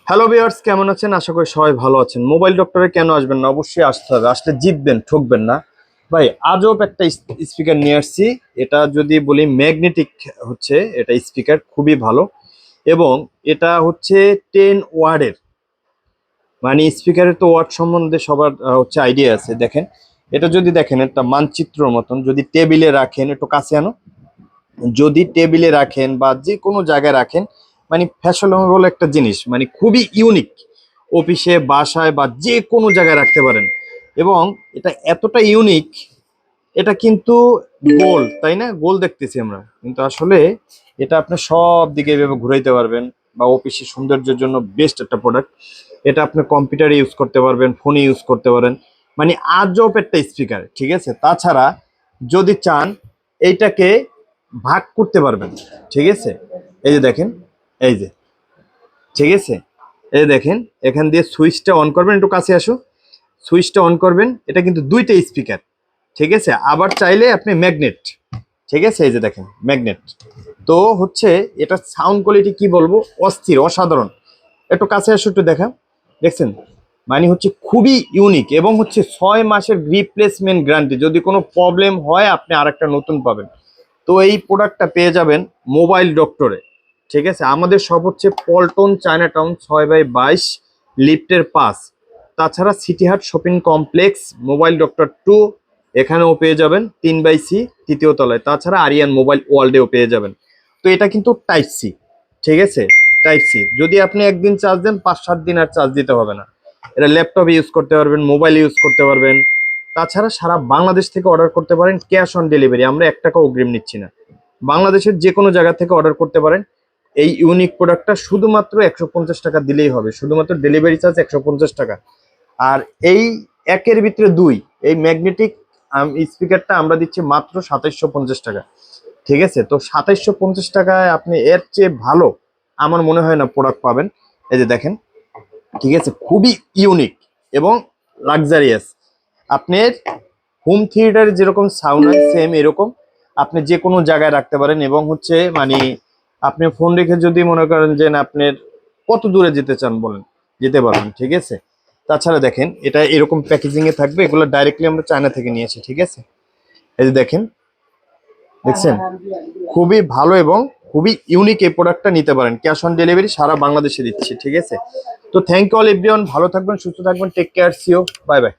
Hello viewers, কেমন আছেন? আশা করি সবাই ভালো আছেন। মোবাইল ডক্টরে কেন আসবেন না? অবশ্যই আসতে হবে, আসলে জিতবেন, ঠকবেন না। ভাই আজব একটা স্পিকার নিয়ে আসছি। এটা যদি বলি ম্যাগনেটিক হচ্ছে, এটা স্পিকার খুবই ভালো এবং এটা হচ্ছে 10 ওয়ার্ডের। মানে স্পিকারের তো ওয়ার্ড সম্বন্ধে সবার হচ্ছে আইডিয়া আছে। দেখেন, এটা যদি দেখেন একটা মানচিত্রর মতন, যদি টেবিলে রাখেন, একটু কাছে আনো, যদি টেবিলে রাখেন বা যে কোনো জায়গায় রাখেন, মানে ফ্যাশনেবল একটা জিনিস, মানে খুবই ইউনিক। অফিসে, বাসায় বা যে কোনো জায়গায় রাখতে পারেন। এবং এটা এতটা ইউনিক, এটা কিন্তু গোল, তাই না? গোল দেখতেছি আমরা, কিন্তু আসলে এটা আপনি সব দিকে এভাবে ঘুরাইতে পারবেন বা অফিসে সৌন্দর্যের জন্য বেস্ট একটা প্রোডাক্ট। এটা আপনি কম্পিউটারে ইউজ করতে পারবেন, ফোনে ইউজ করতে পারেন। মানে আজব একটা স্পিকার, ঠিক আছে? তাছাড়া যদি চান এইটাকে ভাগ করতে পারবেন, ঠিক আছে? এই যে দেখেন, এই যে, ঠিক আছে, এই যে দেখেন, এখান দিয়ে সুইচটা অন করবেন, একটু কাছে আসো, সুইচটা অন করবেন, এটা কিন্তু দুইটা স্পিকার, ঠিক আছে? আবার চাইলে আপনি ম্যাগনেট, ঠিক আছে? এই যে দেখেন ম্যাগনেট। তো হচ্ছে এটা সাউন্ড কোয়ালিটি কি বলবো, অস্থির, অসাধারণ। একটু কাছে আসো, একটু দেখা, দেখছেন? মানে হচ্ছে খুবই ইউনিক এবং হচ্ছে 6 মাসের রিপ্লেসমেন্ট গ্যারান্টি। যদি কোনো প্রবলেম হয় আপনি আরেকটা নতুন পাবেন। তো এই প্রোডাক্টটা পেয়ে যাবেন মোবাইল ডক্টরে, ঠিক আছে? আমাদের সব হচ্ছে পল্টন, চায়না টাউন, 6/22, লিফটের পাস। তাছাড়া সিটি হাট শপিং কমপ্লেক্স, মোবাইল ডক্টর 2, এখানেও পেয়ে যাবেন 3/C, তৃতীয় তলায়। তাছাড়া আরিয়ান মোবাইল ওয়ার্ল্ডেও পেয়ে যাবেন। তো এটা কিন্তু টাইপ সি, ঠিক আছে? Type C. যদি আপনি একদিন চার্জ দেন, 5-7 দিন আর চার্জ দিতে হবে না। এটা ল্যাপটপে ইউজ করতে পারবেন, মোবাইল ইউজ করতে পারবেন। তাছাড়া সারা বাংলাদেশ থেকে অর্ডার করতে পারেন, ক্যাশ অন ডেলিভারি, আমরা 1 টাকা অগ্রিম নিচ্ছি না। বাংলাদেশের যে কোনো জায়গা থেকে অর্ডার করতে পারেন। এই ইউনিক প্রোডাক্টটা শুধুমাত্র 150 টাকা দিলেই হবে, শুধুমাত্র ডেলিভারি চার্জ 150 টাকা। আর এই একের ভিতরে দুই, এই ম্যাগনেটিক স্পিকারটা আমরা দিচ্ছি মাত্র 2750 টাকা, ঠিক আছে? তো 2750 টাকায় আপনি এর চেয়ে ভালো আমার মনে হয় না প্রোডাক্ট পাবেন। এই যে দেখেন, ঠিক আছে, খুবই ইউনিক এবং লাক্সারিয়াস। আপনার হোম থিয়েটারে যেরকম সাউন্ড হয়, সেম এরকম আপনি যে কোনো জায়গায় রাখতে পারেন। এবং হচ্ছে মানে আপনি ফোন রেখে যদি মনে করেন যে না, আপনার কত দূরে যেতে চান বলেন, যেতে পারবেন, ঠিক আছে? তাছাড়া দেখেন, এটা এরকম প্যাকেজিং এ থাকবে, এগুলো ডাইরেক্টলি আমরা চায়না থেকে নিয়েছি, ঠিক আছে? এই যে দেখেন, দেখছেন? খুবই ভালো এবং খুবই ইউনিক। এই প্রোডাক্টটা নিতে পারেন, ক্যাশ অন ডেলিভারি সারা বাংলাদেশে দিচ্ছি, ঠিক আছে? তো থ্যাংক ইউ অল এভরিওয়ান, ভালো থাকবেন, সুস্থ থাকবেন, take care, see you, bye by.